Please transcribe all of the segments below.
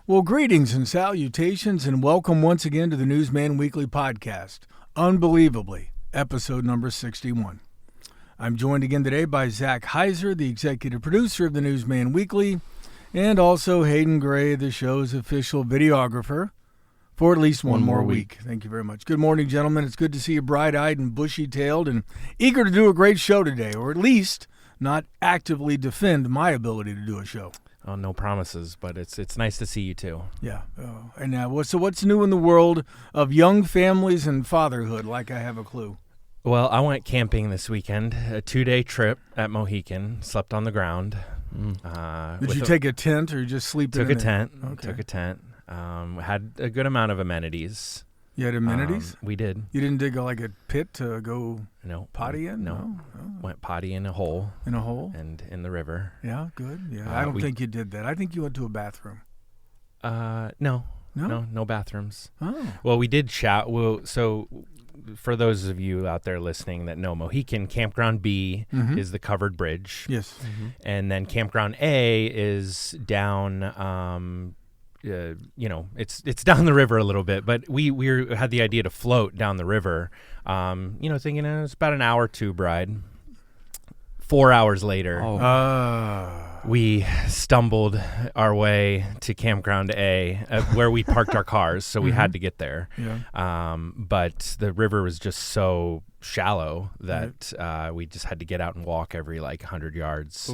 Well, greetings and salutations, and welcome once again to the Newsman Weekly Podcast. Unbelievably, episode number 61. I'm joined again today by Zac Hiser, the executive producer of the Newsman Weekly, and also Hayden Gray, the show's official videographer, for at least one more week. Thank you very much. Good morning, gentlemen. It's good to see you bright-eyed and bushy-tailed and eager to do a great show today, or at least not actively defend my ability to do a show. Oh, no promises, but it's nice to see you too. Yeah. So what's new in the world of young families and fatherhood? Like I have a clue. Well, I went camping this weekend, a 2-day trip at Mohican, slept on the ground. Did you take a tent or just sleep in it? Took a tent. Okay. Had a good amount of amenities. You had amenities? We did. You didn't dig like a pit to go potty in? No. Went potty in a hole. In a hole? And in the river. Yeah, good. Yeah, I don't think you did that. I think you went to a bathroom. No bathrooms. Oh. Well, we did shout. So for those of you out there listening that know Mohican, Campground B is the covered bridge. Yes. Mm-hmm. And then Campground A is down... it's down the river a little bit, but we had the idea to float down the river, thinking it's about an hour or two ride. 4 hours later, we stumbled our way to Campground A, where we parked our cars, so we had to get there. Yeah. But the river was just so shallow that we just had to get out and walk every 100 yards,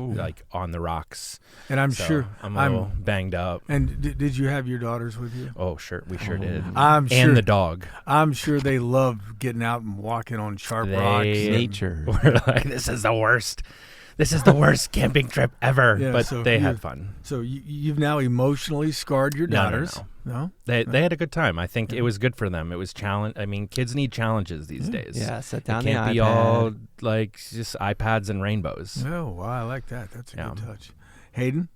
on the rocks. And I'm sure I'm a little banged up. And did you have your daughters with you? Oh, sure, we sure did. I'm sure, and the dog. I'm sure they love getting out and walking on sharp rocks. Nature. We're like, this is the worst. This is the worst camping trip ever. Yeah, but they had fun. So you've now emotionally scarred your daughters. No? They had a good time. I think it was good for them. It was challenge. I mean, kids need challenges these days. Yeah, set down the iPad. It can't be all just iPads and rainbows. Oh, wow, I like that. That's a good touch. Hayden,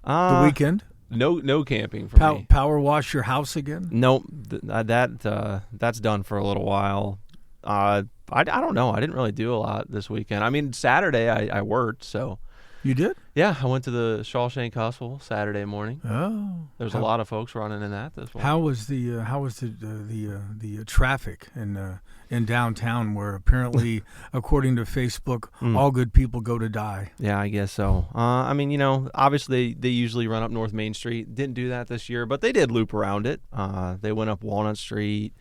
the weekend? No camping for me. Power wash your house again? Nope. That's done for a little while. I don't know. I didn't really do a lot this weekend. I mean, Saturday I worked, so. You did? Yeah, I went to the Shawshank Hustle Saturday morning. Oh. There's a lot of folks running in that this morning. How was the traffic in downtown, where apparently, according to Facebook, all good people go to die? Yeah, I guess so. Obviously they usually run up North Main Street. Didn't do that this year, but they did loop around it. They went up Walnut Street,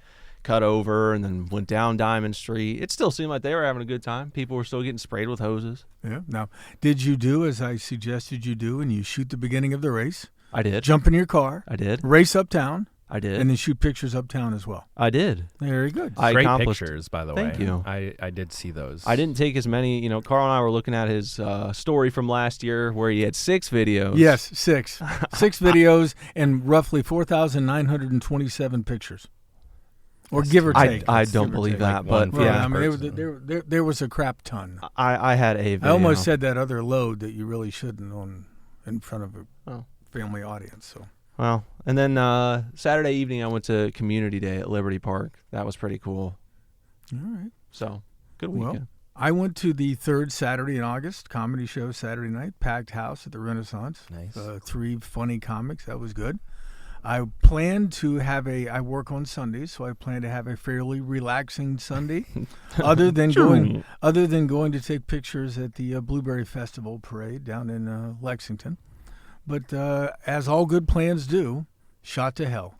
cut over, and then went down Diamond Street. It still seemed like they were having a good time. People were still getting sprayed with hoses. Yeah. Now, did you do as I suggested you do, and you shoot the beginning of the race? I did. Jump in your car. I did. Race uptown. I did. And then shoot pictures uptown as well. I did. Very good. Great pictures, by the way. Thank you. I did see those. I didn't take as many. Carl and I were looking at his story from last year where he had 6 videos. Yes, 6. 6 videos and roughly 4,927 pictures. Or give or take. I don't believe that, but yeah. I mean, there was a crap ton. I had a video. I almost said that other load that you really shouldn't in front of a family audience. So. Well, and then Saturday evening I went to Community Day at Liberty Park. That was pretty cool. All right. So, good weekend. Well, I went to the third Saturday in August, comedy show Saturday night, packed house at the Renaissance. Nice. 3 funny comics. That was good. I plan to have I work on Sundays, so I plan to have a fairly relaxing Sunday, other than going to take pictures at the Blueberry Festival parade down in Lexington. But as all good plans do, shot to hell.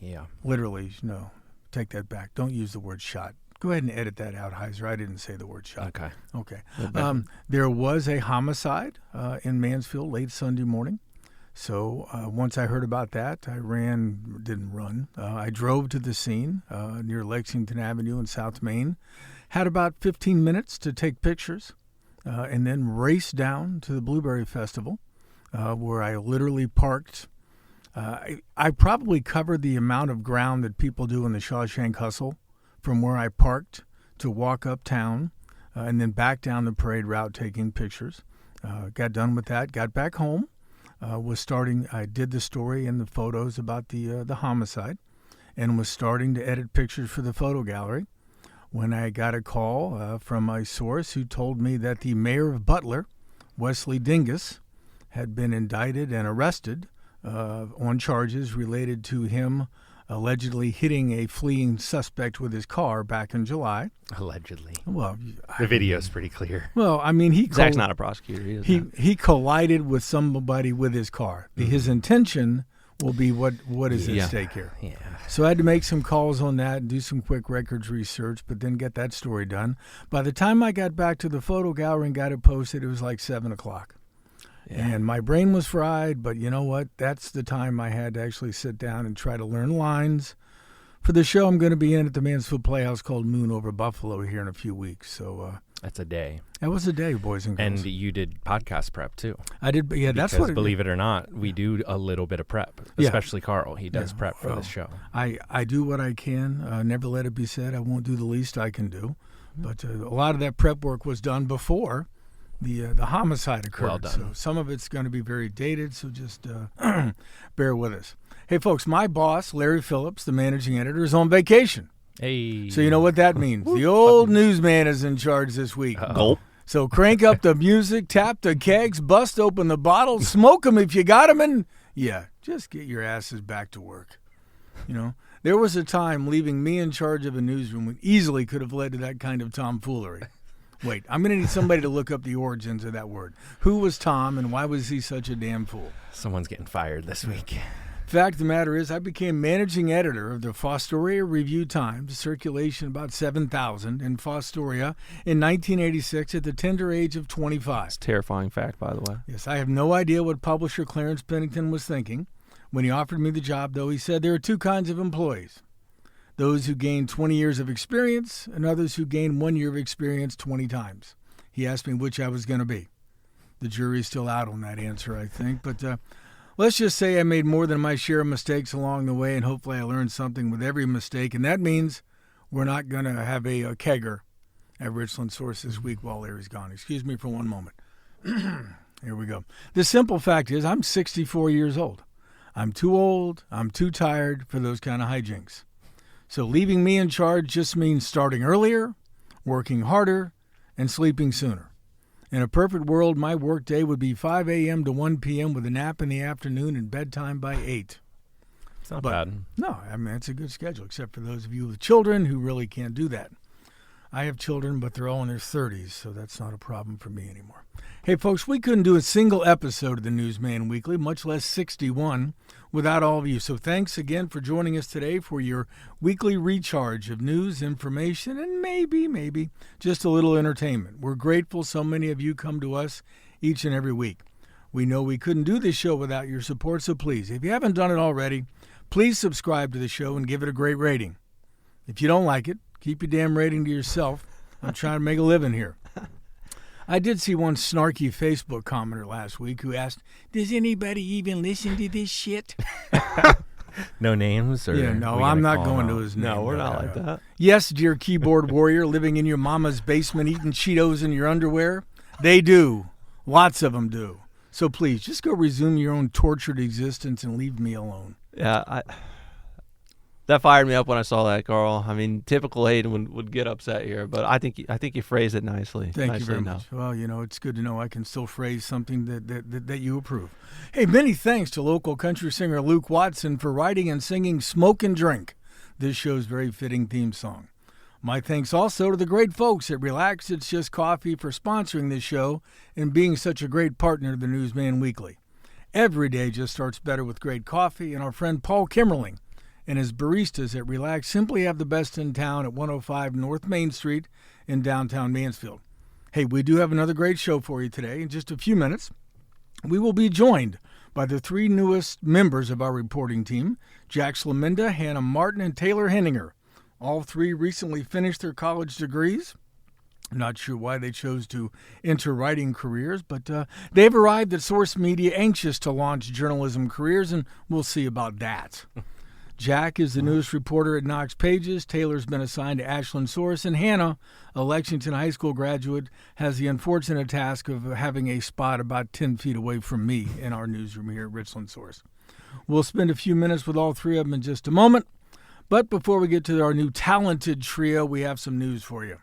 Yeah. Literally, no. Take that back. Don't use the word shot. Go ahead and edit that out, Hiser. I didn't say the word shot. Okay. There was a homicide in Mansfield late Sunday morning. So once I heard about that, I I drove to the scene near Lexington Avenue in South Main, had about 15 minutes to take pictures, and then raced down to the Blueberry Festival, where I literally parked. I probably covered the amount of ground that people do in the Shawshank Hustle from where I parked to walk uptown and then back down the parade route taking pictures. Got done with that, got back home. I did the story and the photos about the homicide, and was starting to edit pictures for the photo gallery when I got a call from my source who told me that the mayor of Butler, Wesley Dingus, had been indicted and arrested on charges related to him allegedly hitting a fleeing suspect with his car back in July. Allegedly. Well, the video's pretty clear. Well, I mean, Zach's not a prosecutor. He collided with somebody with his car. His intention will be what is at stake here. Yeah. So I had to make some calls on that and do some quick records research, but then get that story done. By the time I got back to the photo gallery and got it posted, it was like 7 o'clock. Yeah. And my brain was fried, but you know what? That's the time I had to actually sit down and try to learn lines for the show I'm going to be in at the Mansfield Playhouse called Moon Over Buffalo here in a few weeks. So that's a day. That was a day, boys and girls. And you did podcast prep too. I did, yeah. Because, that's what. Believe it or not, we do a little bit of prep, especially Carl. He does prep for this show. I do what I can. Never let it be said I won't do the least I can do. But a lot of that prep work was done before the homicide occurred. Well done. So some of it's going to be very dated, so just bear with us. Hey, folks, my boss, Larry Phillips, the managing editor, is on vacation. Hey. So you know what that means. The old newsman is in charge this week. Gulp. So crank up the music, tap the kegs, bust open the bottles, smoke them if you got them, and just get your asses back to work. You know, there was a time leaving me in charge of a newsroom would easily could have led to that kind of tomfoolery. Wait, I'm going to need somebody to look up the origins of that word. Who was Tom, and why was he such a damn fool? Someone's getting fired this week. Fact of the matter is, I became managing editor of the Fostoria Review-Times, circulation about 7,000 in Fostoria in 1986 at the tender age of 25. It's a terrifying fact, by the way. Yes, I have no idea what publisher Clarence Pennington was thinking. When he offered me the job, though, he said there are two kinds of employees. Those who gain 20 years of experience and others who gain 1 year of experience 20 times. He asked me which I was going to be. The jury's still out on that answer, I think. But let's just say I made more than my share of mistakes along the way, and hopefully I learned something with every mistake. And that means we're not going to have a kegger at Richland Source this week while Larry's gone. Excuse me for one moment. Here we go. The simple fact is I'm 64 years old. I'm too old. I'm too tired for those kind of hijinks. So leaving me in charge just means starting earlier, working harder, and sleeping sooner. In a perfect world, my workday would be 5 a.m. to 1 p.m. with a nap in the afternoon and bedtime by 8. It's not bad. No, I mean, it's a good schedule, except for those of you with children who really can't do that. I have children, but they're all in their 30s, so that's not a problem for me anymore. Hey, folks, we couldn't do a single episode of the Newsman Weekly, much less 61, without all of you. So thanks again for joining us today for your weekly recharge of news, information, and maybe just a little entertainment. We're grateful so many of you come to us each and every week. We know we couldn't do this show without your support, so please, if you haven't done it already, please subscribe to the show and give it a great rating. If you don't like it, keep your damn rating to yourself. I'm trying to make a living here. I did see one snarky Facebook commenter last week who asked, does anybody even listen to this shit? No names? Or no, I'm not going to his name. No, we're not like that. Yes, dear keyboard warrior living in your mama's basement eating Cheetos in your underwear. They do. Lots of them do. So please, just go resume your own tortured existence and leave me alone. Yeah, that fired me up when I saw that, Carl. I mean, typical Hayden would get upset here, but I think you phrased it nicely. Thank you very much. Well, it's good to know I can still phrase something that you approve. Hey, many thanks to local country singer Luke Watson for writing and singing Smoke and Drink, this show's very fitting theme song. My thanks also to the great folks at Relax It's Just Coffee for sponsoring this show and being such a great partner to the Newsman Weekly. Every day just starts better with great coffee, and our friend Paul Kimmerling and his baristas at Relax simply have the best in town at 105 North Main Street in downtown Mansfield. Hey, we do have another great show for you today. In just a few minutes, we will be joined by the three newest members of our reporting team, Jack Slemenda, Hannah Martin, and Taylor Henninger. All three recently finished their college degrees. I'm not sure why they chose to enter writing careers, but they've arrived at Source Media anxious to launch journalism careers, and we'll see about that. Jack is the newest reporter at Knox Pages. Taylor's been assigned to Ashland Source. And Hannah, a Lexington High School graduate, has the unfortunate task of having a spot about 10 feet away from me in our newsroom here at Richland Source. We'll spend a few minutes with all three of them in just a moment. But before we get to our new talented trio, we have some news for you.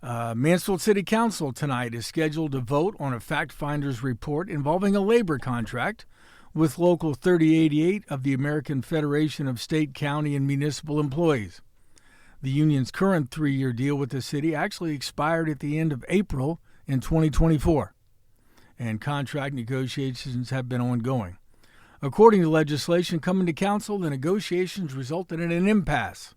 Mansfield City Council tonight is scheduled to vote on a fact finder's report involving a labor contract with Local 3088 of the American Federation of State, County, and Municipal Employees. The union's current 3-year deal with the city actually expired at the end of April in 2024, and contract negotiations have been ongoing. According to legislation coming to council, the negotiations resulted in an impasse.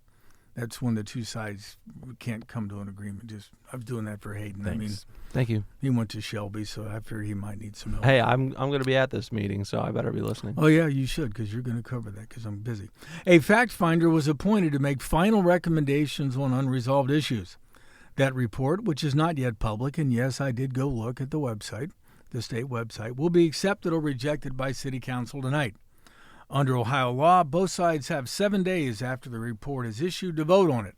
That's when the two sides can't come to an agreement. I was doing that for Hayden. Thanks. Thank you. He went to Shelby, so I figured he might need some help. Hey, I'm going to be at this meeting, so I better be listening. Oh, yeah, you should, because you're going to cover that, because I'm busy. A fact finder was appointed to make final recommendations on unresolved issues. That report, which is not yet public, and yes, I did go look at the website, the state website, will be accepted or rejected by City Council tonight. Under Ohio law, both sides have 7 days after the report is issued to vote on it.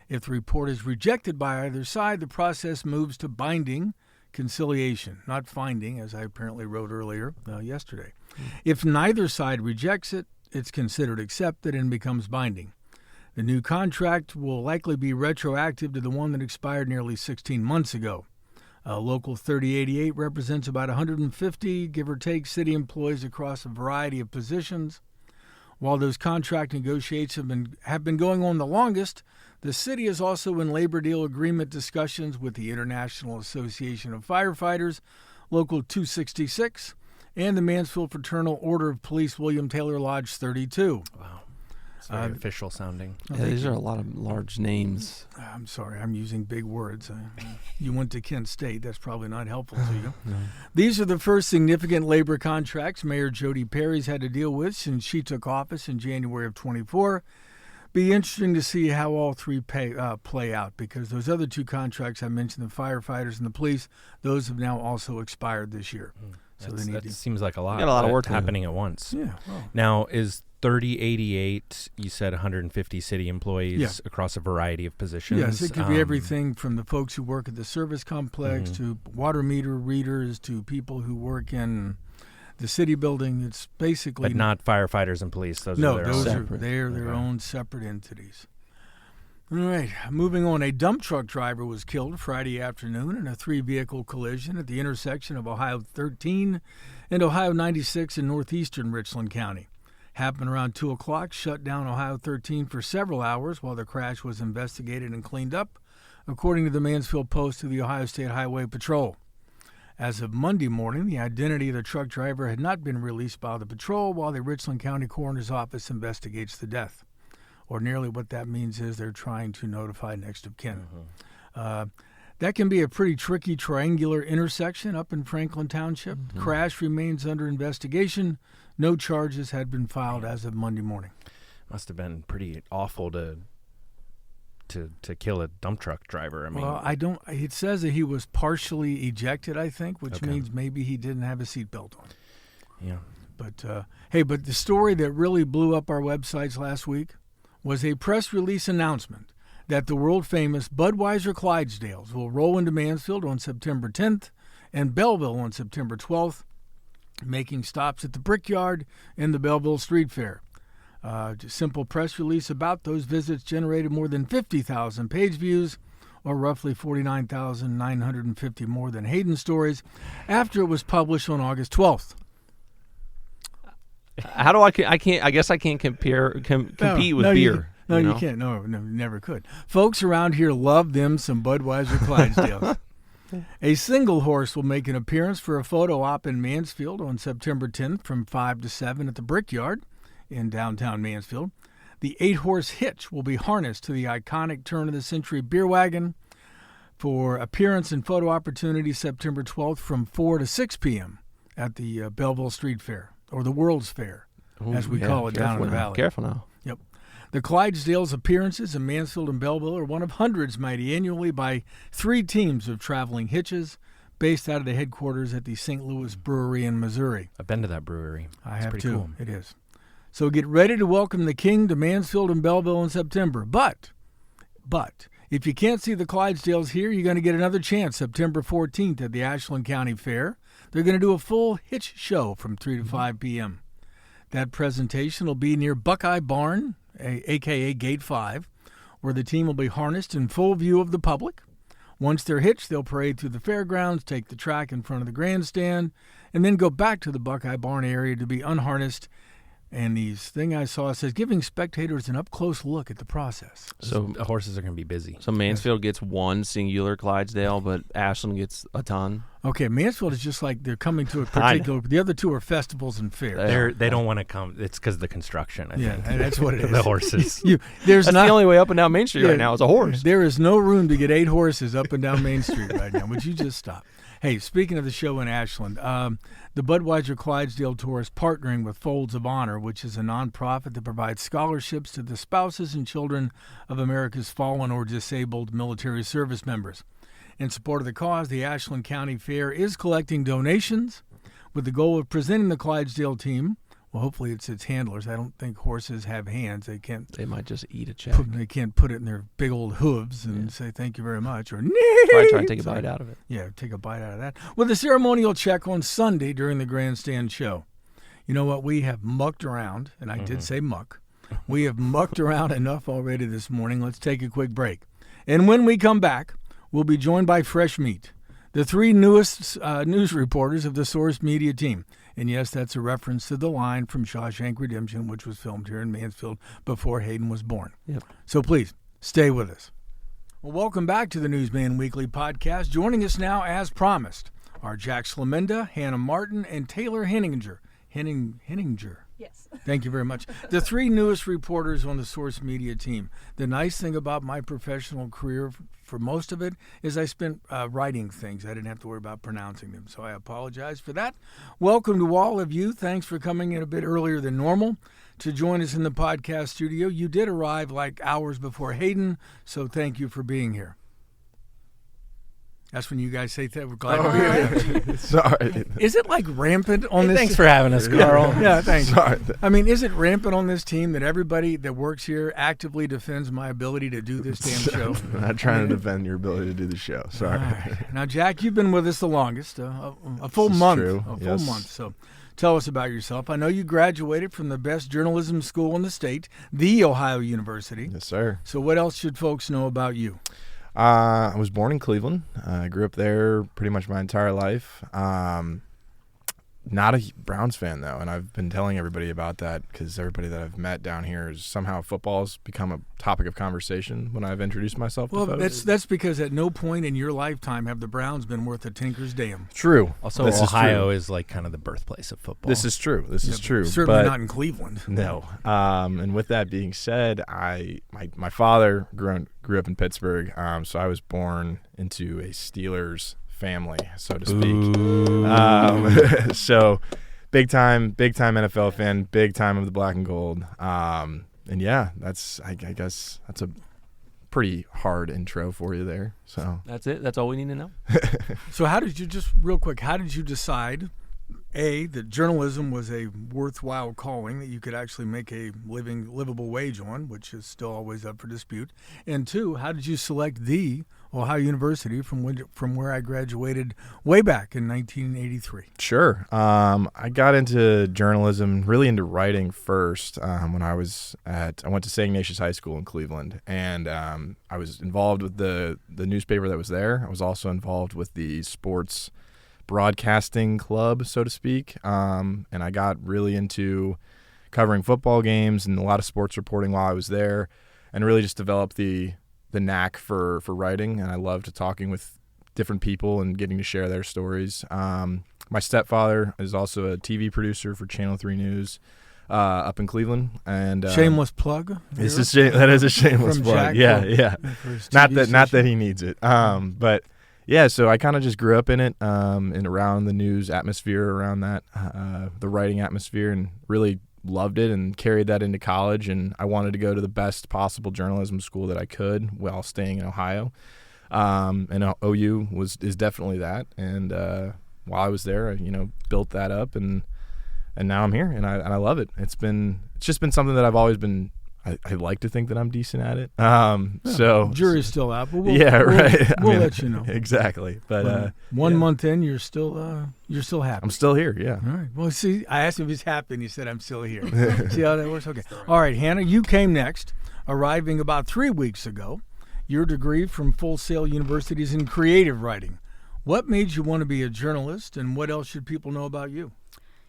If the report is rejected by either side, the process moves to binding conciliation, not finding, as I apparently wrote earlier yesterday. If neither side rejects it, it's considered accepted and becomes binding. The new contract will likely be retroactive to the one that expired nearly 16 months ago. Local 3088 represents about 150, give or take, city employees across a variety of positions. While those contract negotiations have been going on the longest, the city is also in labor deal agreement discussions with the International Association of Firefighters, Local 266, and the Mansfield Fraternal Order of Police William Taylor Lodge 32. Wow. It's very official sounding. Yeah, these are a lot of large names. I'm sorry, I'm using big words. You went to Kent State. That's probably not helpful to you. No. These are the first significant labor contracts Mayor Jody Perry's had to deal with since she took office in January of 24. Be interesting to see how all three play out, because those other two contracts I mentioned, the firefighters and the police, those have now also expired this year. So that seems like a lot. Got a lot of work happening at once. Yeah. Well. Now, is 3088, you said 150 city employees across a variety of positions? Yes, it could be everything from the folks who work at the service complex to water meter readers to people who work in the city building. It's basically... But not firefighters and police. Those are their own separate entities. All right, moving on. A dump truck driver was killed Friday afternoon in a 3-vehicle collision at the intersection of Ohio 13 and Ohio 96 in northeastern Richland County. Happened around 2 o'clock, shut down Ohio 13 for several hours while the crash was investigated and cleaned up, according to the Mansfield Post of the Ohio State Highway Patrol. As of Monday morning, the identity of the truck driver had not been released by the patrol while the Richland County Coroner's Office investigates the death. Ordinarily, what that means is they're trying to notify next of kin. That can be a pretty tricky triangular intersection up in Franklin Township. The crash remains under investigation. No charges had been filed as of Monday morning. Must have been pretty awful to kill a dump truck driver. I mean, well, it says that he was partially ejected, I think, which means maybe he didn't have a seatbelt on. Yeah. But but the story that really blew up our websites last week was a press release announcement that the world-famous Budweiser Clydesdales will roll into Mansfield on September 10th and Belleville on September 12th, making stops at the Brickyard and the Belleville Street Fair. Just simple press release about those visits generated more than 50,000 page views, or roughly 49,950 more than Hayden stories, after it was published on August 12th. How do I guess I can't compete with beer. You can't. No, never could. Folks around here love them some Budweiser Clydesdales. A single horse will make an appearance for a photo op in Mansfield on September 10th from 5 to 7 at the Brickyard in downtown Mansfield. The 8-horse hitch will be harnessed to the iconic turn-of-the-century beer wagon for appearance and photo opportunity September 12th from 4 to 6 p.m. at the Belleville Street Fair, or the World's Fair, as we call it down in the valley. Careful now. Yep. The Clydesdales appearances in Mansfield and Belleville are one of hundreds made annually by 3 teams of traveling hitches based out of the headquarters at the St. Louis Brewery in Missouri. I've been to that brewery. I have pretty too. Cool. It is. So get ready to welcome the King to Mansfield and Belleville in September. But if you can't see the Clydesdales here, you're going to get another chance September 14th at the Ashland County Fair. They're going to do a full hitch show from 3 to 5 p.m. That presentation will be near Buckeye Barn, a.k.a. Gate 5, where the team will be harnessed in full view of the public. Once they're hitched, they'll parade through the fairgrounds, take the track in front of the grandstand, and then go back to the Buckeye Barn area to be unharnessed. And the thing I saw says giving spectators an up-close look at the process. So the horses are going to be busy. So Mansfield gets one singular Clydesdale, but Ashland gets a ton. Okay, Mansfield is just like they're coming to a particular. The other two are festivals and fairs. They don't want to come. It's because of the construction. I think. And that's what it is. The horses. That's the only way up and down Main Street right now is a horse. There is no room to get 8 horses up and down Main Street right now. Would you just stop? Hey, speaking of the show in Ashland, the Budweiser Clydesdale Tour is partnering with Folds of Honor, which is a nonprofit that provides scholarships to the spouses and children of America's fallen or disabled military service members. In support of the cause, the Ashland County Fair is collecting donations with the goal of presenting the Clydesdale team. Well, hopefully it's its handlers. I don't think horses have hands. They can't. They might just eat a check. They can't put it in their big old hooves and say thank you very much or Probably try to take a bite out of it. Yeah, take a bite out of that. With a ceremonial check on Sunday during the grandstand show. You know what? We have mucked around, and I did say muck. We have mucked around enough already this morning. Let's take a quick break. And when we come back, we'll be joined by Fresh Meat, the 3 newest news reporters of the Source media team. And yes, that's a reference to the line from Shawshank Redemption, which was filmed here in Mansfield before Hayden was born. Yep. So please, stay with us. Well, welcome back to the Newsman Weekly podcast. Joining us now, as promised, are Jack Slemenda, Hannah Martin, and Taylor Henninger. Henninger. Yes. Thank you very much. The 3 newest reporters on the Source media team. The nice thing about my professional career, for most of it, is I spent writing things. I didn't have to worry about pronouncing them, so I apologize for that. Welcome to all of you. Thanks for coming in a bit earlier than normal to join us in the podcast studio. You did arrive like hours before Hayden, so thank you for being here. That's when you guys say that. We're glad to be here. Sorry. Is it like rampant on this? Thanks for having us, Carl. Yeah, thanks. Sorry. I mean, is it rampant on this team that everybody that works here actively defends my ability to do this damn show? I'm not trying to defend your ability to do the show. Sorry. Right. Now, Jack, you've been with us the longest, a full This is month. true. A full Yes. month. So tell us about yourself. I know you graduated from the best journalism school in the state, the Ohio University. Yes, sir. So what else should folks know about you? I was born in Cleveland. I grew up there pretty much my entire life. Not a Browns fan, though, and I've been telling everybody about that because everybody that I've met down here is somehow football's become a topic of conversation when I've introduced myself to Well, folks. that's because at no point in your lifetime have the Browns been worth a tinker's damn. True. Also, This is Ohio true. is like kind of the birthplace of football. This is true. This is true. Certainly but not in Cleveland. No. And with that being said, my father grew up in Pittsburgh, so I was born into a Steelers family, so to speak. So big time NFL fan, big time of the black and gold. And yeah, I guess that's a pretty hard intro for you there. So That's it. That's all we need to know. So how did you, just real quick, how did you decide, A, that journalism was a worthwhile calling that you could actually make a livable wage on, which is still always up for dispute, and 2, how did you select the Ohio University from where I graduated way back in 1983? Sure. I got into journalism, really into writing first when I went to St. Ignatius High School in Cleveland, and I was involved with the newspaper that was there. I was also involved with the sports broadcasting club, so to speak, and I got really into covering football games and a lot of sports reporting while I was there, and really just developed the knack for writing, and I loved talking with different people and getting to share their stories. My stepfather is also a TV producer for Channel 3 News up in Cleveland, and Shameless plug. that is a shameless From plug. Jack Yeah. for his Not TV that station. he needs it. But yeah, so I kind of just grew up in it, and around the news atmosphere, around that, the writing atmosphere, and really loved it and carried that into college. And I wanted to go to the best possible journalism school that I could while staying in Ohio. And OU is definitely that. And while I was there, I built that up, and now I'm here, and I love it. It's just been something that I've always been. I like to think that I'm decent at it. So jury's still out, but right. We'll let you know. Exactly. But one month in, you're still happy. I'm still here. Yeah. All right. Well, see, I asked him if he's happy, and he said, I'm still here. See how that works? Okay. All right, Hannah, you came next, arriving about 3 weeks ago. Your degree from Full Sail University is in creative writing. What made you want to be a journalist, and what else should people know about you?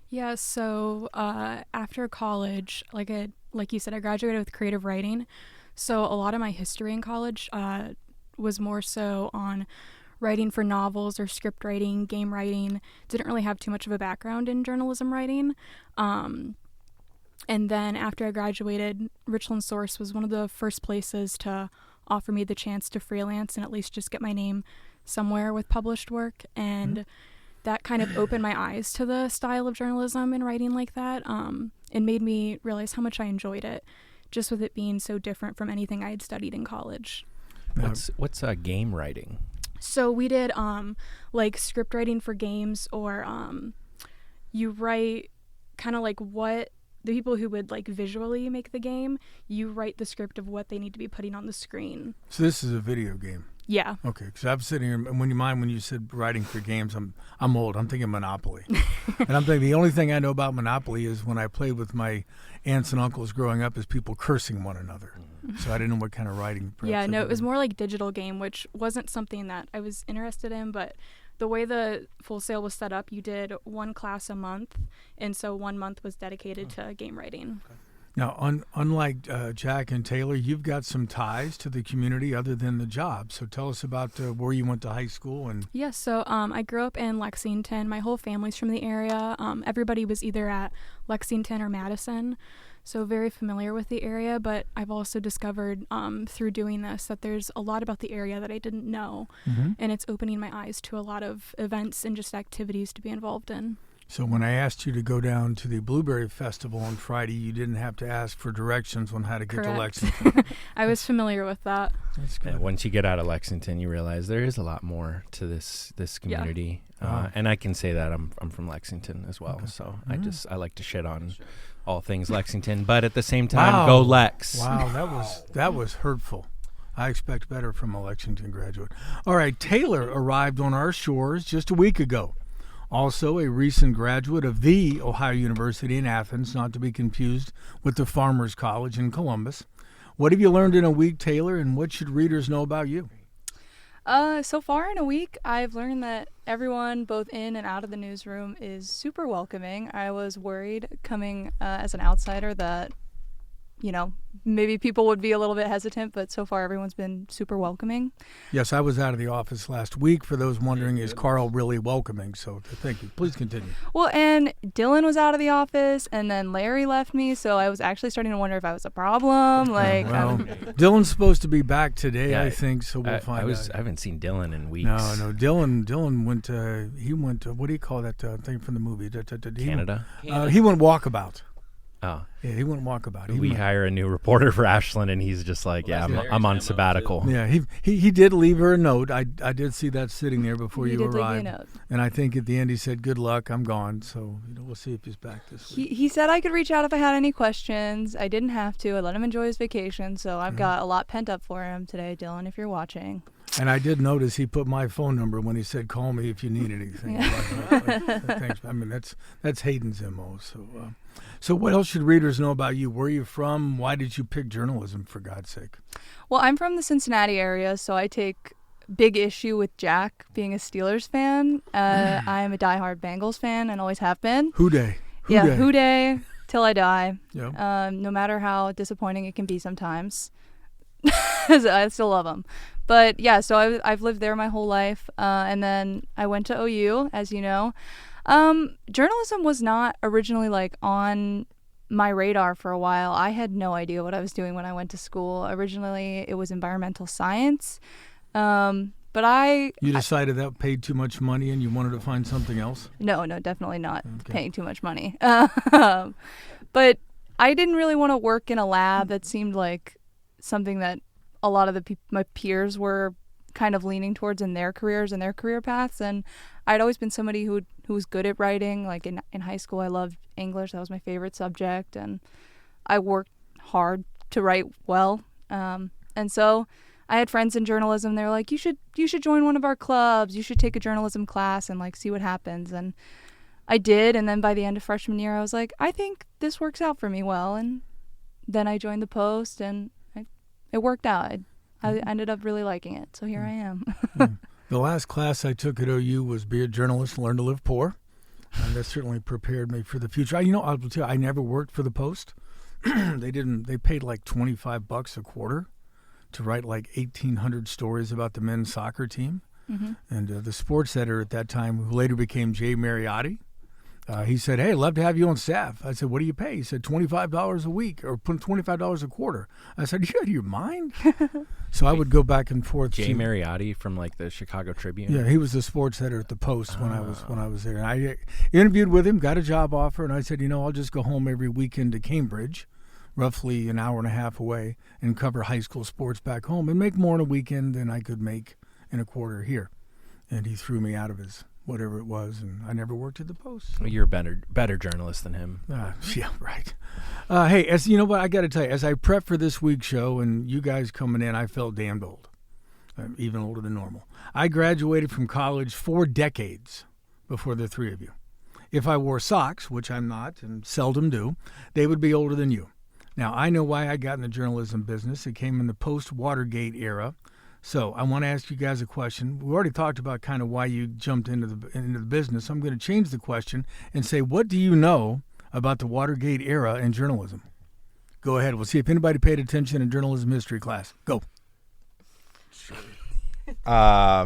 Yeah, so after college, like you said, I graduated with creative writing. So a lot of my history in college was more so on writing for novels or script writing, game writing. Didn't really have too much of a background in journalism writing. And then after I graduated, Richland Source was one of the first places to offer me the chance to freelance and at least just get my name somewhere with published work. And that kind of opened my eyes to the style of journalism and writing like that, and made me realize how much I enjoyed it, just with it being so different from anything I had studied in college. What's game writing? So we did like script writing for games, or you write kind of like what the people who would like visually make the game, you write the script of what they need to be putting on the screen. So this is a video game. Yeah. Okay, because I'm sitting here, and when you said writing for games, I'm old. I'm thinking Monopoly, and I'm thinking the only thing I know about Monopoly is when I played with my aunts and uncles growing up is people cursing one another. So I didn't know what kind of writing. Yeah, no, it was more like digital game, which wasn't something that I was interested in, but the way the Full Sail was set up, you did one class a month, and so 1 month was dedicated to game writing. Okay. Now, unlike Jack and Taylor, you've got some ties to the community other than the job. So tell us about where you went to high school. And yeah, so I grew up in Lexington. My whole family's from the area. Everybody was either at Lexington or Madison, so very familiar with the area. But I've also discovered through doing this that there's a lot about the area that I didn't know, and it's opening my eyes to a lot of events and just activities to be involved in. So when I asked you to go down to the Blueberry Festival on Friday, you didn't have to ask for directions on how to get to Lexington. I was familiar with that. That's good. Yeah, once you get out of Lexington, you realize there is a lot more to this community. Yeah. And I can say that I'm from Lexington as well. Okay. So I like to shit on all things Lexington, but at the same time, go Lex. Wow, that was hurtful. I expect better from a Lexington graduate. All right, Taylor arrived on our shores just a week ago. Also a recent graduate of the Ohio University in Athens, not to be confused with the Farmers College in Columbus. What have you learned in a week, Taylor, and what should readers know about you? So far in a week, I've learned that everyone, both in and out of the newsroom, is super welcoming. I was worried coming as an outsider that, maybe people would be a little bit hesitant, but so far everyone's been super welcoming. Yes, I was out of the office last week. For those wondering, is Carl really welcoming? So thank you. Please continue. Well, and Dylan was out of the office, and then Larry left me, so I was actually starting to wonder if I was a problem. Dylan's supposed to be back today, I think, so we'll find out. I haven't seen Dylan in weeks. No, Dylan went to, what do you call that thing from the movie? Canada? He went walkabout. Oh. Yeah, he wouldn't walk about it. We hire a new reporter for Ashland, and he's just like, I'm on sabbatical. Yeah, he did leave her a note. I did see that sitting there before you arrived. Leave me a note. And I think at the end he said, good luck, I'm gone. So we'll see if he's back this week. He said I could reach out if I had any questions. I didn't have to. I let him enjoy his vacation, so I've got a lot pent up for him today, Dylan, if you're watching. And I did notice he put my phone number when he said, call me if you need anything. Yeah. Thanks. I mean, that's Hayden's MO. So what else should readers know about you? Where are you from? Why did you pick journalism, for God's sake? Well, I'm from the Cincinnati area, so I take big issue with Jack being a Steelers fan. I'm a diehard Bengals fan and always have been. Who day? Who day till I die. Yeah. No matter how disappointing it can be sometimes. I still love them. But yeah, so I've lived there my whole life, and then I went to OU, as you know. Journalism was not originally on my radar for a while. I had no idea what I was doing when I went to school. Originally, it was environmental science, but You decided that paid too much money and you wanted to find something else? No, definitely not paying too much money. But I didn't really want to work in a lab. That seemed like something that a lot of my peers were kind of leaning towards in their careers and their career paths. And I'd always been somebody who was good at writing. Like in high school, I loved English. That was my favorite subject. And I worked hard to write well. And so I had friends in journalism. They were like, you should join one of our clubs. You should take a journalism class and see what happens. And I did. And then by the end of freshman year, I was like, I think this works out for me well. And then I joined the Post and it worked out. I ended up really liking it, so here I am. The last class I took at OU was Be a Journalist, Learn to Live Poor. And that certainly prepared me for the future. I'll tell you, I never worked for the Post. They paid like $25 a quarter to write like 1,800 stories about the men's soccer team. Mm-hmm. And the sports editor at that time, who later became Jay Mariotti, he said, "Hey, I'd love to have you on staff." I said, "What do you pay?" He said, $25 a week, or $25 a quarter. I said, "You out of your mind?" So I would go back and forth. Jay Mariotti from like the Chicago Tribune. Yeah, he was the sports editor at the Post when I was there. And I interviewed with him, got a job offer, and I said, I'll just go home every weekend to Cambridge, roughly an hour and a half away, and cover high school sports back home and make more in a weekend than I could make in a quarter here. And he threw me out of his whatever it was, and I never worked at the Post. Well, you're a better journalist than him. Yeah, right. Hey, as you know what, I got to tell you, as I prepped for this week's show and you guys coming in, I felt damned old, even older than normal. I graduated from college 4 decades before the three of you. If I wore socks, which I'm not and seldom do, they would be older than you. Now, I know why I got in the journalism business. It came in the post-Watergate era. So I want to ask you guys a question. We already talked about kind of why you jumped into the business. I'm going to change the question and say, what do you know about the Watergate era in journalism? Go ahead. We'll see if anybody paid attention in journalism history class. Go. I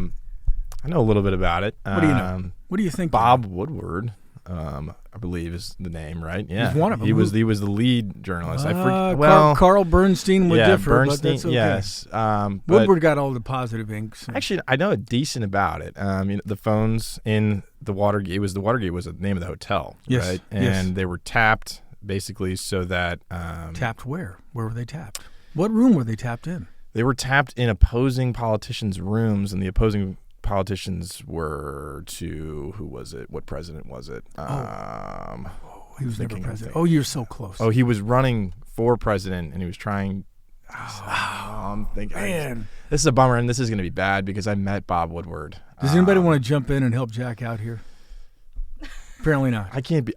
know a little bit about it. What do you know? What do you think? Bob Woodward, I believe is the name, right? Yeah, he's one of them. He was the lead journalist. Carl Bernstein would differ, but that's okay. Yes. Woodward got all the positive inks. Actually, I know a decent about it. The phones in the Watergate. The Watergate was the name of the hotel, yes, right? And they were tapped basically so that tapped where? Where were they tapped? What room were they tapped in? They were tapped in opposing politicians' rooms, and the opposing politicians were to, who was it? What president was it? He was never president. Oh, you're so close. Oh, he was running for president, and he was trying. I'm thinking, man, this is a bummer, and this is going to be bad because I met Bob Woodward. Does anybody want to jump in and help Jack out here? Apparently not. I can't be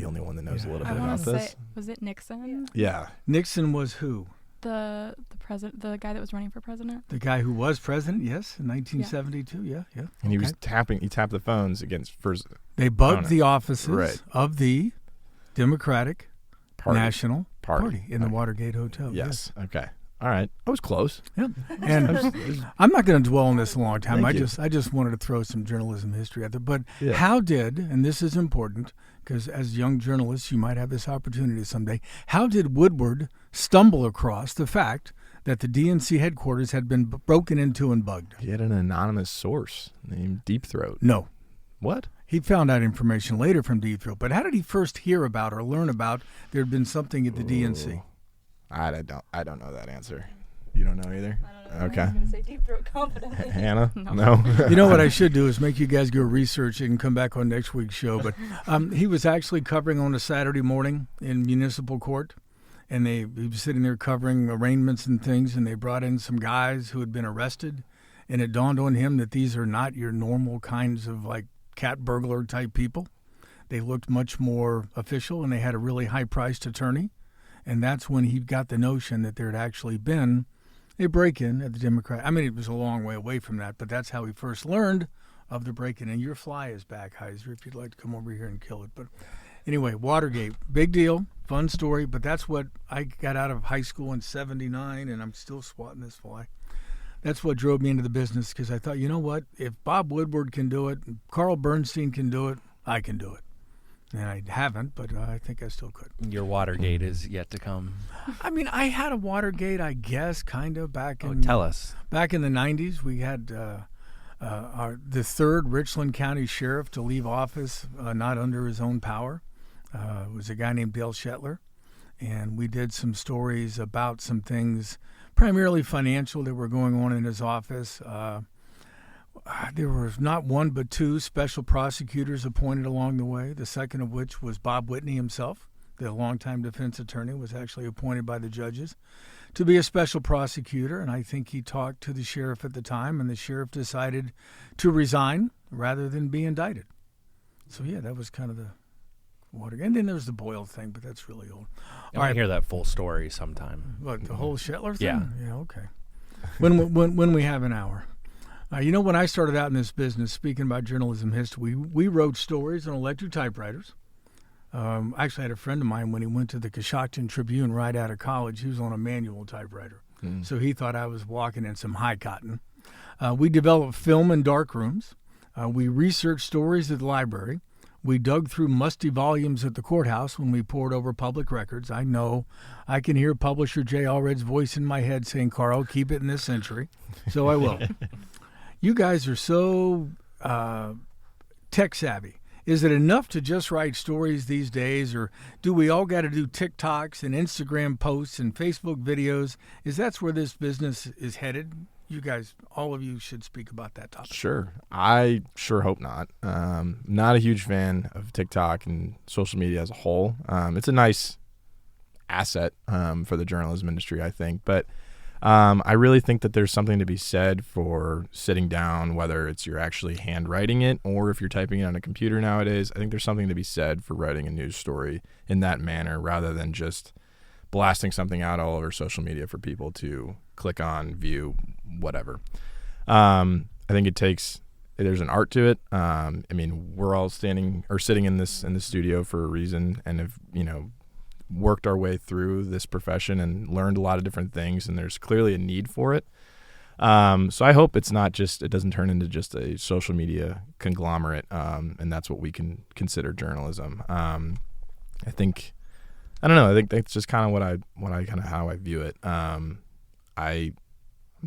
the only one that knows a little bit about this. Was it Nixon? Yeah. Nixon was who? The president, the guy that was running for president. The guy who was president, yes, in 1972, yeah. And he was tapping. He tapped the phones against first. They bugged the offices of the Democratic National Party in the Watergate Hotel. Yes. Okay. All right. I was close. Yep. And I'm not going to dwell on this a long time. I just wanted to throw some journalism history out there. But how did, and this is important because as young journalists you might have this opportunity someday, how did Woodward stumble across the fact that the DNC headquarters had been broken into and bugged? He had an anonymous source named Deep Throat. No. What? He found out information later from Deep Throat. But how did he first hear about or learn about there had been something at the DNC? I don't know that answer. You don't know either? I don't know. Okay. I was going to say Deep Throat confidently. Hannah? No. You know what I should do is make you guys go research it and come back on next week's show. But he was actually covering on a Saturday morning in municipal court. And he was sitting there covering arraignments and things. And they brought in some guys who had been arrested. And it dawned on him that these are not your normal kinds of like cat burglar type people. They looked much more official and they had a really high priced attorney. And that's when he got the notion that there had actually been a break-in at the Democrat. I mean, it was a long way away from that, but that's how he first learned of the break-in. And your fly is back, Hiser, if you'd like to come over here and kill it. But anyway, Watergate, big deal, fun story. But that's what I got out of high school in '79, and I'm still swatting this fly. That's what drove me into the business because I thought, you know what? If Bob Woodward can do it, Carl Bernstein can do it, I can do it. And I haven't, but I think I still could. Your Watergate is yet to come. I mean, I had a Watergate, I guess, kind of back in. Tell us. Back in the '90s, we had the third Richland County sheriff to leave office, not under his own power. It was a guy named Dale Shetler, and we did some stories about some things, primarily financial, that were going on in his office. There were not one but two special prosecutors appointed along the way, the second of which was Bob Whitney himself. The longtime defense attorney was actually appointed by the judges to be a special prosecutor, and I think he talked to the sheriff at the time, and the sheriff decided to resign rather than be indicted. So, yeah, that was kind of the Watergate. And then there was the Boyle thing, but that's really old. I want to hear that full story sometime. What, the whole Shetler thing? Yeah. Yeah, okay. when we have an hour. When I started out in this business, speaking about journalism history, we wrote stories on electric typewriters. I actually had a friend of mine when he went to the Coshocton Tribune right out of college. He was on a manual typewriter. So he thought I was walking in some high cotton. We developed film in dark rooms. We researched stories at the library. We dug through musty volumes at the courthouse when we pored over public records. I know I can hear publisher Jay Allred's voice in my head saying, Carl, keep it in this century. So I will. You guys are so tech savvy. Is it enough to just write stories these days, or do we all got to do TikToks and Instagram posts and Facebook videos? That's where this business is headed? You guys, all of you should speak about that topic. Sure. I sure hope not. Not a huge fan of TikTok and social media as a whole. It's a nice asset for the journalism industry, I think. But I really think that there's something to be said for sitting down, whether it's you're actually handwriting it or if you're typing it on a computer nowadays. I think there's something to be said for writing a news story in that manner rather than just blasting something out all over social media for people to click on, view, whatever. I think there's an art to it. We're all sitting in this studio for a reason and have, worked our way through this profession and learned a lot of different things, and there's clearly a need for it. So I hope it doesn't turn into just a social media conglomerate, and that's what we can consider journalism. I think that's just kind of how I view it.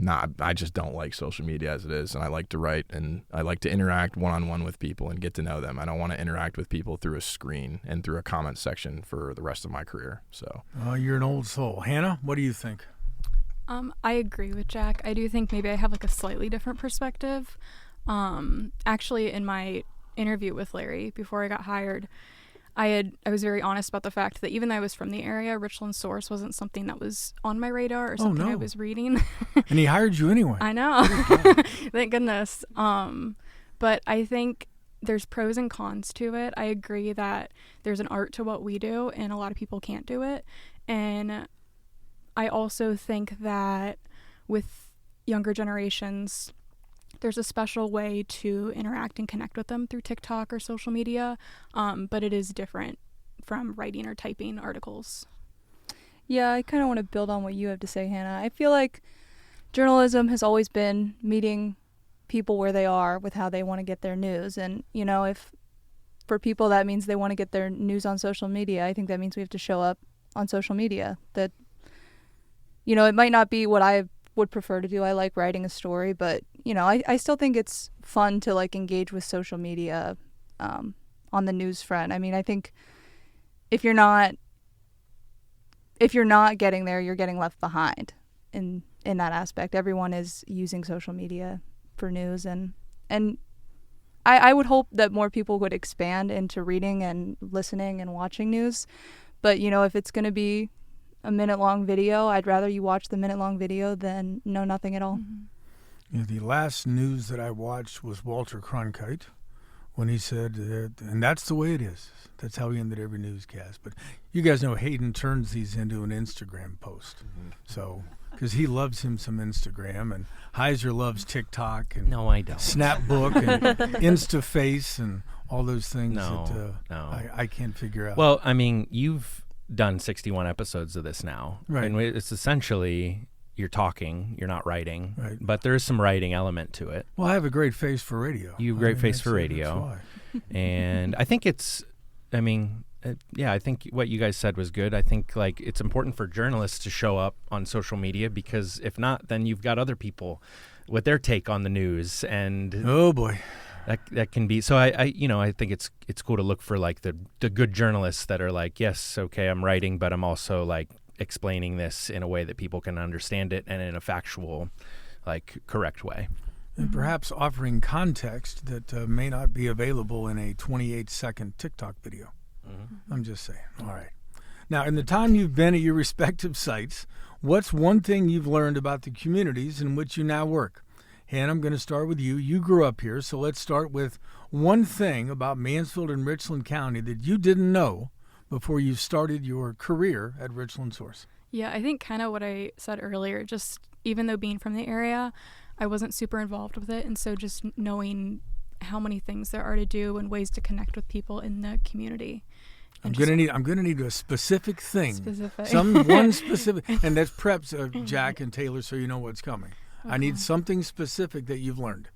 I just don't like social media as it is, and I like to write and I like to interact one-on-one with people and get to know them. I don't want to interact with people through a screen and through a comment section for the rest of my career. So, you're an old soul. Hannah, what do you think? I agree with Jack. I do think maybe I have a slightly different perspective. Actually, in my interview with Larry before I got hired, I was very honest about the fact that even though I was from the area, Richland Source wasn't something that was on my radar or something I was reading. And he hired you anyway. I know. Thank goodness. But I think there's pros and cons to it. I agree that there's an art to what we do and a lot of people can't do it. And I also think that with younger generations, there's a special way to interact and connect with them through TikTok or social media, but it is different from writing or typing articles. Yeah, I kind of want to build on what you have to say, Hannah. I feel like journalism has always been meeting people where they are with how they want to get their news. And, if for people that means they want to get their news on social media, I think that means we have to show up on social media. That, it might not be what I would prefer to do. I like writing a story, but I still think it's fun to engage with social media on the news front. I think if you're not getting there, you're getting left behind in that aspect. Everyone is using social media for news, and I would hope that more people would expand into reading and listening and watching news. But if it's going to be a minute-long video, I'd rather you watch the minute-long video than know nothing at all. Mm-hmm. The last news that I watched was Walter Cronkite when he said, and that's the way it is. That's how he ended every newscast. But you guys know Hayden turns these into an Instagram post. Mm-hmm. So, because he loves him some Instagram, and Hiser loves TikTok and no, I don't. Snapbook and InstaFace and all those things No. I can't figure out. Well, you've done 61 episodes of this now. Right. And it's essentially you're talking, you're not writing. Right. But there is some writing element to it. Well, I have a great face for radio. You have a great face for radio. That's why. And I think I think what you guys said was good. I think it's important for journalists to show up on social media, because if not, then you've got other people with their take on the news, and oh boy, that can be. So I think it's cool to look for the good journalists that are yes, okay, I'm writing, but I'm also explaining this in a way that people can understand it and in a factual, correct way. And perhaps offering context that may not be available in a 28-second TikTok video. Mm-hmm. I'm just saying. All right. Now, in the time you've been at your respective sites, what's one thing you've learned about the communities in which you now work? Hannah, I'm going to start with you. You grew up here, so let's start with one thing about Mansfield and Richland County that you didn't know before you started your career at Richland Source. Yeah, I think kind of what I said earlier, just even though being from the area, I wasn't super involved with it. And so just knowing how many things there are to do and ways to connect with people in the community. I'm gonna need a specific thing. Specific. One specific, and that's preps Jack and Taylor, so you know what's coming. Okay. I need something specific that you've learned.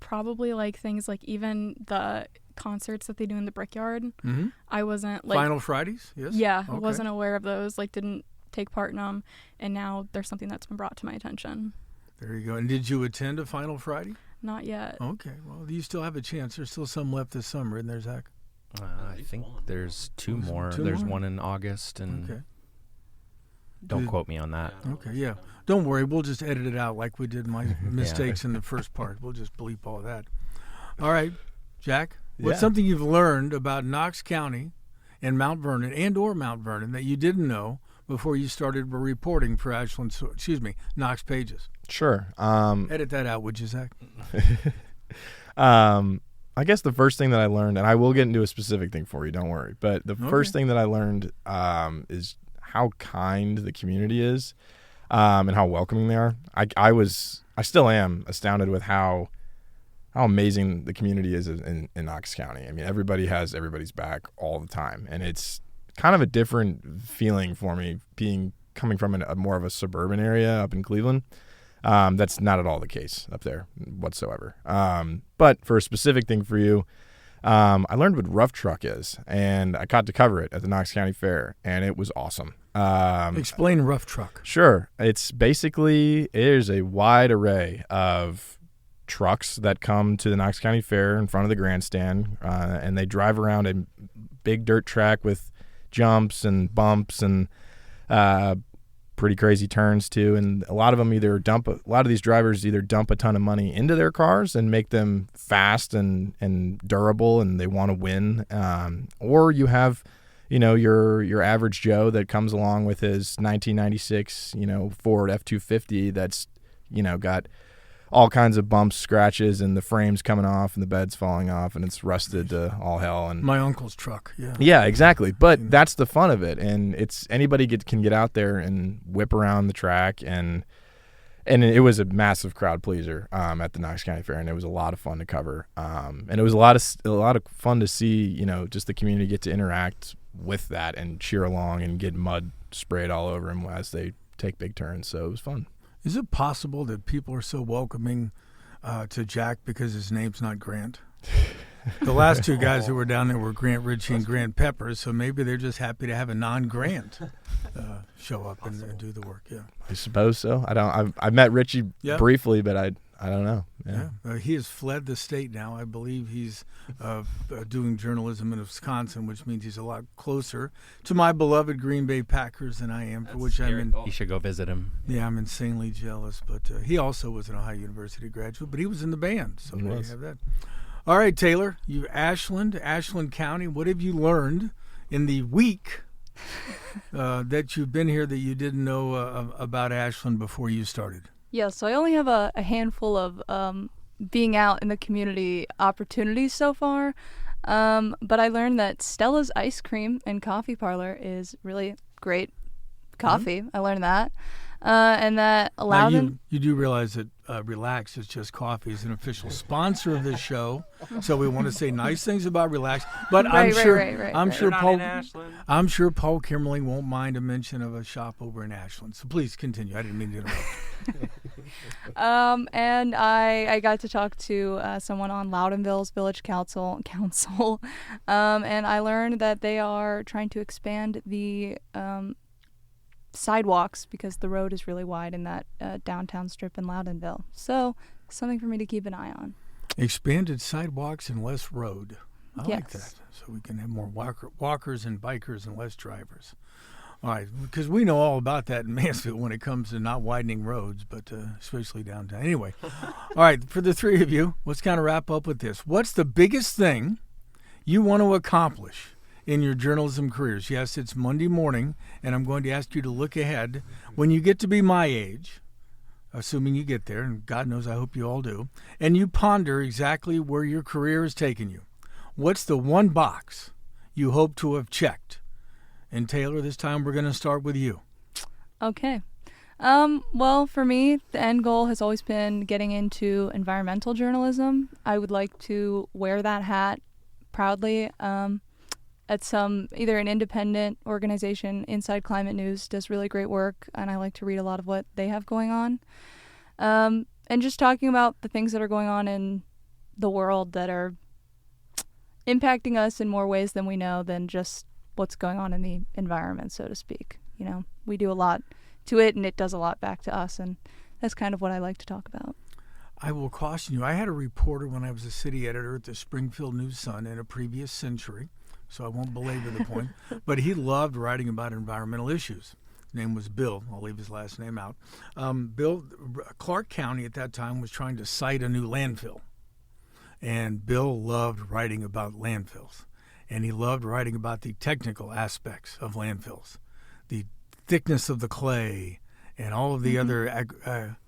Probably like things like even the concerts that they do in the Brickyard. Mm-hmm. I wasn't like Final Fridays. Yes. Yeah, okay. wasn't aware of those. Like didn't take part in them, and now there's something that's been brought to my attention. There you go. And did you attend a Final Friday? Not yet. Okay. Well, you still have a chance. There's still some left this summer, isn't there, Zach? I think there's two more. There's one in August, and okay. Don't quote me on that. Okay, yeah. Don't worry. We'll just edit it out like we did my mistakes in the first part. We'll just bleep all that. All right, Jack, what's something you've learned about Knox County and Mount Vernon or Mount Vernon that you didn't know before you started reporting for Knox Pages? Sure. Edit that out, would you, Zach? I guess the first thing that I learned, and I will get into a specific thing for you, don't worry, but the first thing that I learned is how kind the community is and how welcoming they are. I still am astounded with how amazing the community is in Knox County. I mean, everybody has everybody's back all the time, and it's kind of a different feeling for me coming from a more of a suburban area up in Cleveland. That's not at all the case up there whatsoever. But for a specific thing for you, I learned what rough truck is, and I got to cover it at the Knox County Fair, and it was awesome. Explain rough truck. Sure. It's basically, there's a wide array of trucks that come to the Knox County Fair in front of the grandstand, and they drive around a big dirt track with jumps and bumps and pretty crazy turns too, and a lot of these drivers either dump a ton of money into their cars and make them fast and durable, and they want to win, or you have your average Joe that comes along with his 1996 Ford F-250 that's got all kinds of bumps, scratches, and the frame's coming off and the bed's falling off and it's rusted to all hell. And my uncle's truck, yeah, exactly. But that's the fun of it, and it's anybody can get out there and whip around the track, and it was a massive crowd pleaser at the Knox County Fair, and it was a lot of fun to cover. And it was a lot of fun to see just the community get to interact with that and cheer along and get mud sprayed all over them as they take big turns. So it was fun. Is it possible that people are so welcoming to Jack because his name's not Grant? The last two guys who were down there were Grant Ritchie and Grant Peppers, so maybe they're just happy to have a non-Grant show up and do the work. Yeah, I suppose so. I've met Ritchie briefly, but I don't know. Yeah. He has fled the state now. I believe he's doing journalism in Wisconsin, which means he's a lot closer to my beloved Green Bay Packers than I am, for which I'm You should go visit him. Yeah, I'm insanely jealous. But he also was an Ohio University graduate, but he was in the band, so there you have that. All right, Taylor, you Ashland County. What have you learned in the week that you've been here that you didn't know about Ashland before you started? Yeah, so I only have a handful of being out in the community opportunities so far, but I learned that Stella's Ice Cream and Coffee Parlor is really great coffee. I learned that. And that allowed them... You do realize that Relax is Just Coffee is an official sponsor of this show, so we want to say nice things about Relax. But I'm sure Paul Kimmerling won't mind a mention of a shop over in Ashland. So please continue. I didn't mean to interrupt. And I got to talk to someone on Loudonville's Village Council, and I learned that they are trying to expand the sidewalks because the road is really wide in that downtown strip in Loudonville. So something for me to keep an eye on. Expanded sidewalks and less road. I like that. So we can have more walkers and bikers and less drivers. All right, because we know all about that in Mansfield when it comes to not widening roads, but especially downtown. Anyway, all right, for the three of you, let's kind of wrap up with this. What's the biggest thing you want to accomplish in your journalism careers? Yes, it's Monday morning, and I'm going to ask you to look ahead. When you get to be my age, assuming you get there, and God knows I hope you all do, and you ponder exactly where your career has taken you, what's the one box you hope to have checked? And Taylor, this time we're going to start with you. Okay. Well, for me, the end goal has always been getting into environmental journalism. I would like to wear that hat proudly at either an independent organization. Inside Climate News does really great work, and I like to read a lot of what they have going on. And just talking about the things that are going on in the world that are impacting us in more ways than we know than just what's going on in the environment, so to speak. You know, we do a lot to it, and it does a lot back to us, and that's kind of what I like to talk about. I will caution you, I had a reporter when I was a city editor at the Springfield News-Sun in a previous century, so I won't belabor the point, but he loved writing about environmental issues. His name was Bill. I'll leave his last name out. Bill, Clark County at that time was trying to site a new landfill, and Bill loved writing about landfills, and he loved writing about the technical aspects of landfills, the thickness of the clay, and all of the other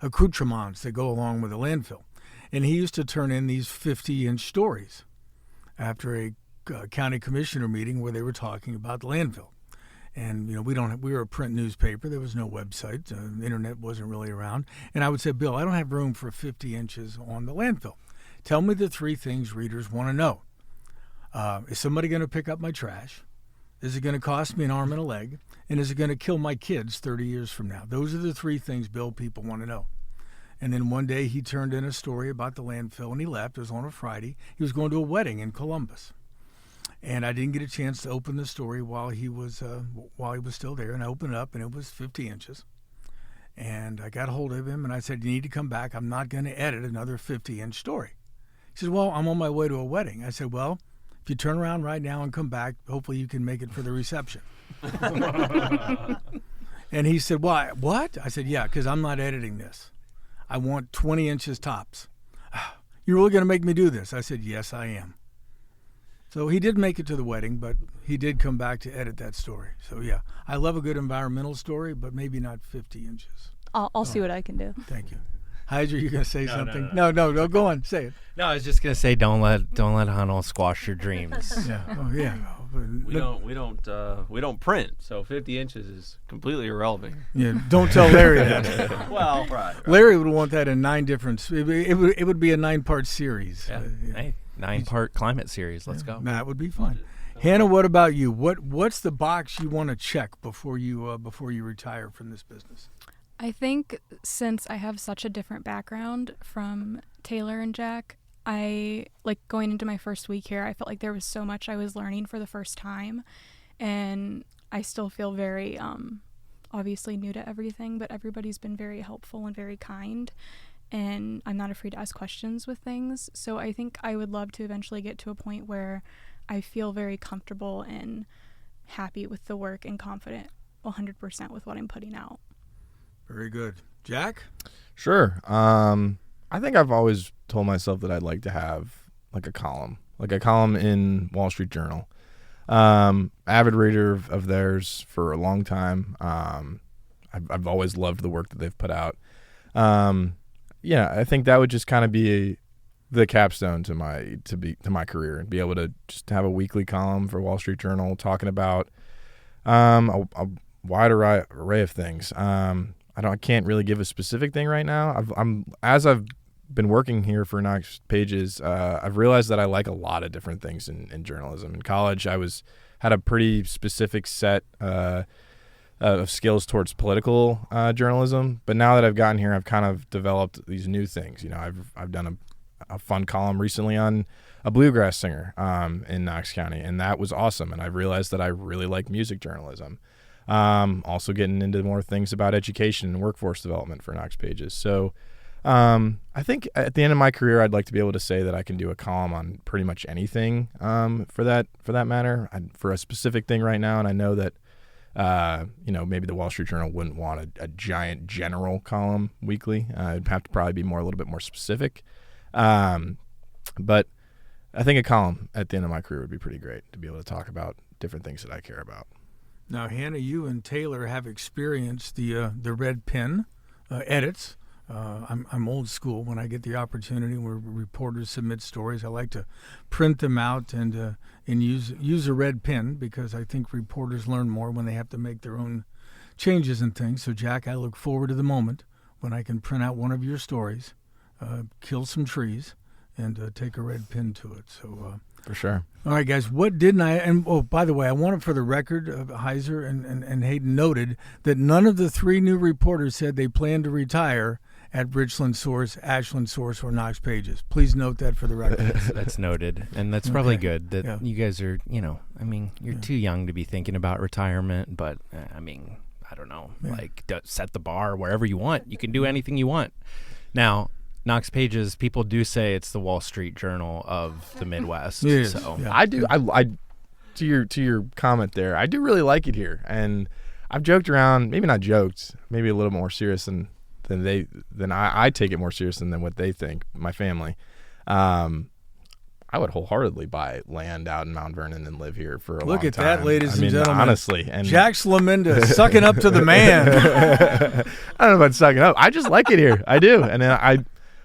accoutrements that go along with a landfill. And he used to turn in these 50-inch stories after a county commissioner meeting where they were talking about the landfill. And, you know, we were a print newspaper. There was no website. The internet wasn't really around. And I would say, Bill, I don't have room for 50 inches on the landfill. Tell me the 3 things readers want to know. Is somebody going to pick up my trash? Is it going to cost me an arm and a leg? And is it going to kill my kids 30 years from now? Those are the 3 things, Bill, people want to know. And then one day he turned in a story about the landfill, and he left. It was on a Friday. He was going to a wedding in Columbus. And I didn't get a chance to open the story while he was still there. And I opened it up, and it was 50 inches. And I got a hold of him, and I said, you need to come back. I'm not going to edit another 50-inch story. He said, well, I'm on my way to a wedding. I said, well, if you turn around right now and come back, hopefully you can make it for the reception. And he said, why? What? I said, yeah, because I'm not editing this. I want 20 inches tops. You're really going to make me do this? I said, yes, I am. So he did make it to the wedding, but he did come back to edit that story. So, yeah, I love a good environmental story, but maybe not 50 inches. I'll see what I can do. Thank you. Heiser, you going to say something? No. No, go on, say it. No, I was just going to say don't let Hunnell squash your dreams. Yeah. Oh, yeah. We don't print, so 50 inches is completely irrelevant. Yeah, don't tell Larry that. Well, right. Larry would want that in 9 different. It would be a 9-part series. Yeah. Hey, 9-part climate series. Let's go. That would be fun. Hannah, what about you? What's the box you want to check before you retire from this business? I think since I have such a different background from Taylor and Jack, I like going into my first week here, I felt like there was so much I was learning for the first time, and I still feel very obviously new to everything, but everybody's been very helpful and very kind, and I'm not afraid to ask questions with things. So I think I would love to eventually get to a point where I feel very comfortable and happy with the work and confident 100% with what I'm putting out. Very good. Jack? Sure. I think I've always told myself that I'd like to have like a column in Wall Street Journal. Avid reader of theirs for a long time. I've always loved the work that they've put out. I think that would just kind of be the capstone to my career, and be able to just have a weekly column for Wall Street Journal talking about a wide array of things. I can't really give a specific thing right now. I've been working here for Knox Pages. I've realized that I like a lot of different things in journalism. In college, I had a pretty specific set of skills towards political journalism, but now that I've gotten here, I've kind of developed these new things. You know, I've done a fun column recently on a bluegrass singer in Knox County, and that was awesome. And I realized that I really like music journalism. Also getting into more things about education and workforce development for Knox Pages. So I think at the end of my career, I'd like to be able to say that I can do a column on pretty much anything for that matter. For a specific thing right now, and I know that maybe the Wall Street Journal wouldn't want a giant general column weekly. It'd have to probably be a little bit more specific. But I think a column at the end of my career would be pretty great to be able to talk about different things that I care about. Now, Hannah, you and Taylor have experienced the red pen edits. I'm old school. When I get the opportunity where reporters submit stories, I like to print them out and use a red pen, because I think reporters learn more when they have to make their own changes and things. So, Jack, I look forward to the moment when I can print out one of your stories, kill some trees, and take a red pin to it. So, for sure. All right, guys, what didn't I – and, oh, by the way, I want it for the record, Hiser and Hayden noted that none of the 3 new reporters said they plan to retire at Richland Source, Ashland Source, or Knox Pages. Please note that for the record. That's noted, and that's probably good that you guys are, you're too young to be thinking about retirement, but, I don't know, set the bar wherever you want. You can do anything you want. Now, Knox Pages, people do say it's the Wall Street Journal of the Midwest. Yes. So I do. I to your comment there, I do really like it here, and I've joked around. Maybe not joked. Maybe a little more serious than I take it more serious than what they think. My family. I would wholeheartly buy land out in Mount Vernon and live here for a long time. Look at that, ladies and gentlemen. Honestly. And Jack Slemenda sucking up to the man. I don't know about sucking up. I just like it here. I do. And I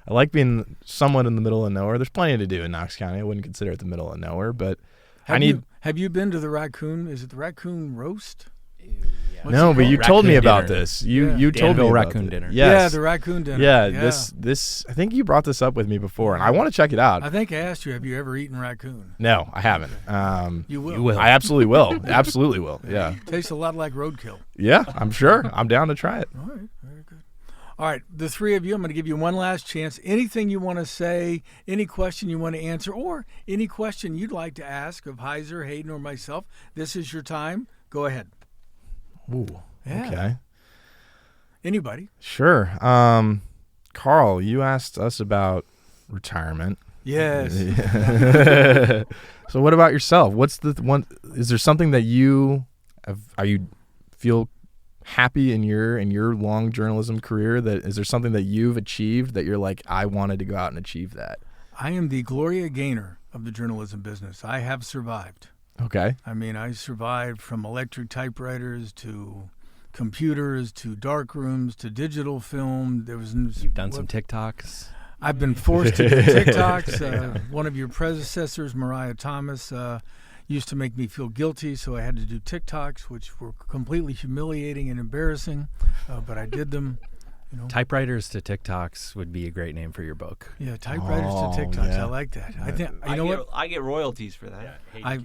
like being somewhat in the middle of nowhere. There's plenty to do in Knox County. I wouldn't consider it the middle of nowhere, but Have you been to the raccoon? Is it the raccoon roast? No, but you told me about this. You told me about raccoon dinner. Yes. Yeah, the raccoon dinner. Yeah, this I think you brought this up with me before, and I want to check it out. I think I asked you, have you ever eaten raccoon? No, I haven't. You will. You will. I absolutely will. Absolutely will. Yeah. Tastes a lot like roadkill. Yeah, I'm sure. I'm down to try it. All right, very good. All right, the 3 of you, I'm going to give you one last chance. Anything you want to say, any question you want to answer, or any question you'd like to ask of Hiser, Hayden, or myself, this is your time. Go ahead. Ooh. Yeah. Okay. Anybody? Sure. Carl, you asked us about retirement. Yes. So what about yourself? What's the one? Is there something that you feel happy in your long journalism career? That is there something that you've achieved that you're like, I wanted to go out and achieve that? I am the Gloria Gaynor of the journalism business. I have survived. Okay. I survived from electric typewriters to computers to dark rooms to digital film. You've done some TikToks. I've been forced to do TikToks. One of your predecessors, Mariah Thomas, used to make me feel guilty, so I had to do TikToks, which were completely humiliating and embarrassing, but I did them. Typewriters to TikToks would be a great name for your book. Yeah, typewriters to TikToks. Yeah. I like that. I think I get royalties for that. Yeah,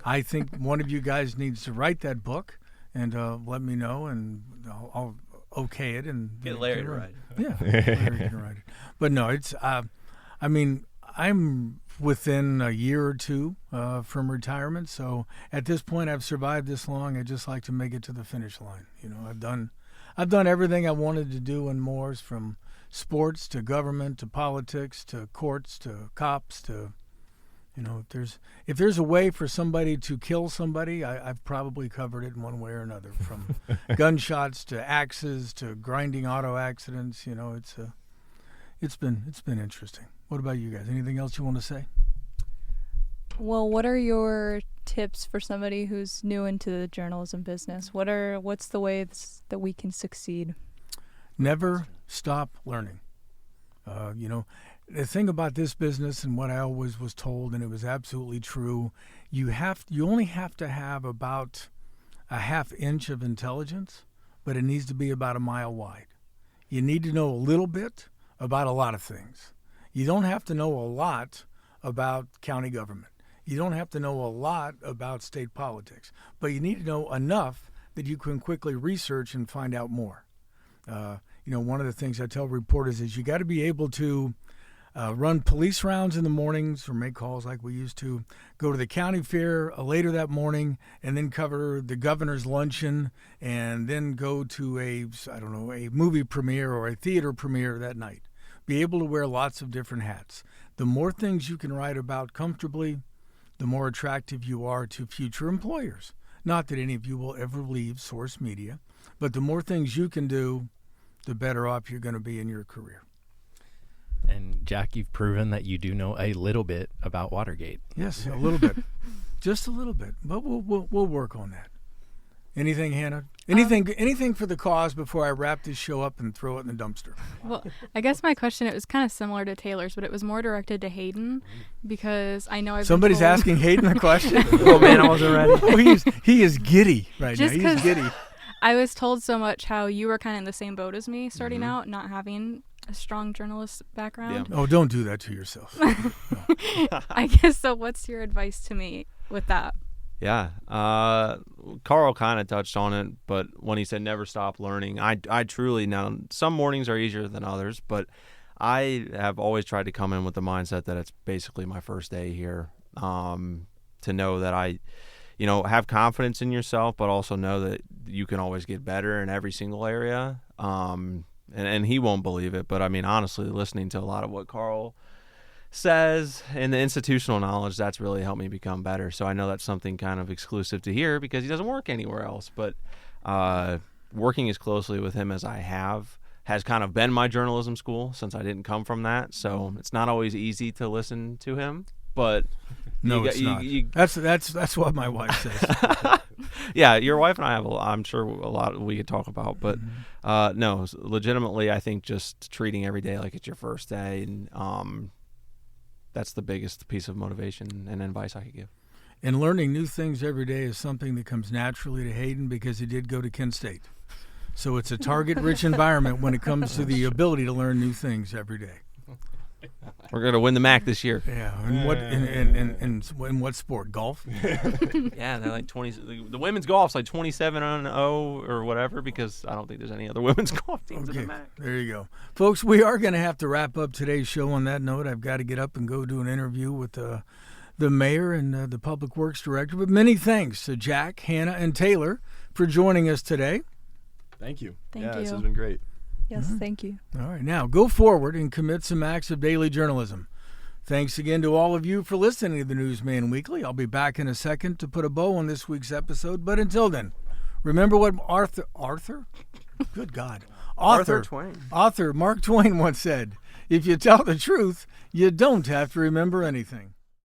I think one of you guys needs to write that book and let me know, and I'll okay it and get Larry to write it. Yeah, Larry can write it. But no, it's. I'm within a year or two from retirement, so at this point, I've survived this long. I just like to make it to the finish line. I've done everything I wanted to do and more, from sports to government to politics to courts to cops to, if there's a way for somebody to kill somebody, I've probably covered it in one way or another, from gunshots to axes to grinding auto accidents. It's been interesting. What about you guys? Anything else you want to say? Well, what are your tips for somebody who's new into the journalism business? What's the ways that we can succeed? Never stop learning. The thing about this business, and what I always was told, and it was absolutely true, you only have to have about a half inch of intelligence, but it needs to be about a mile wide. You need to know a little bit about a lot of things. You don't have to know a lot about county government. You don't have to know a lot about state politics, but you need to know enough that you can quickly research and find out more. One of the things I tell reporters is you got to be able to run police rounds in the mornings or make calls like we used to, go to the county fair later that morning, and then cover the governor's luncheon, and then go to a movie premiere or a theater premiere that night. Be able to wear lots of different hats. The more things you can write about comfortably, the more attractive you are to future employers. Not that any of you will ever leave Source Media, but the more things you can do, the better off you're going to be in your career. And Jack, you've proven that you do know a little bit about Watergate. Yes, a little bit. Just a little bit. But we'll work on that. Anything, Hannah? Anything for the cause before I wrap this show up and throw it in the dumpster? Well, I guess my question, it was kind of similar to Taylor's, but it was more directed to Hayden, because I know somebody's asking Hayden a question. Oh man, I wasn't ready. Oh, he is giddy right now. He's giddy. I was told so much how you were kind of in the same boat as me starting out, not having a strong journalist background. Yeah. Oh, don't do that to yourself. No. I guess so. What's your advice to me with that? Yeah. Carl kind of touched on it, but when he said never stop learning, I truly, now some mornings are easier than others, but I have always tried to come in with the mindset that it's basically my first day here, to know that I, have confidence in yourself, but also know that you can always get better in every single area. And he won't believe it, but I mean, honestly, listening to a lot of what Carl says and the institutional knowledge, that's really helped me become better. So I know that's something kind of exclusive to here because he doesn't work anywhere else, but working as closely with him as I has kind of been my journalism school since I didn't come from that. So it's not always easy to listen to him, but no, it's not. That's what my wife says. Yeah, your wife and I have, I'm sure, a lot we could talk about, but no, legitimately, I think just treating every day like it's your first day, and that's the biggest piece of motivation and advice I could give. And learning new things every day is something that comes naturally to Hayden because he did go to Kent State. So it's a target-rich environment when it comes to the ability to learn new things every day. We're going to win the MAC this year. Yeah. In what sport? Golf? Yeah, they're like 20. The women's golf's like 27-0 or whatever, because I don't think there's any other women's golf teams in the MAC. There you go. Folks, we are going to have to wrap up today's show on that note. I've got to get up and go do an interview with the mayor and the public works director. But many thanks to Jack, Hannah, and Taylor for joining us today. Thank you. Thank you. This has been great. Yes, thank you. All right, now go forward and commit some acts of daily journalism. Thanks again to all of you for listening to the Newsman Weekly. I'll be back in a second to put a bow on this week's episode, but until then, remember what Arthur? Good God. Author Mark Twain once said, "If you tell the truth, you don't have to remember anything."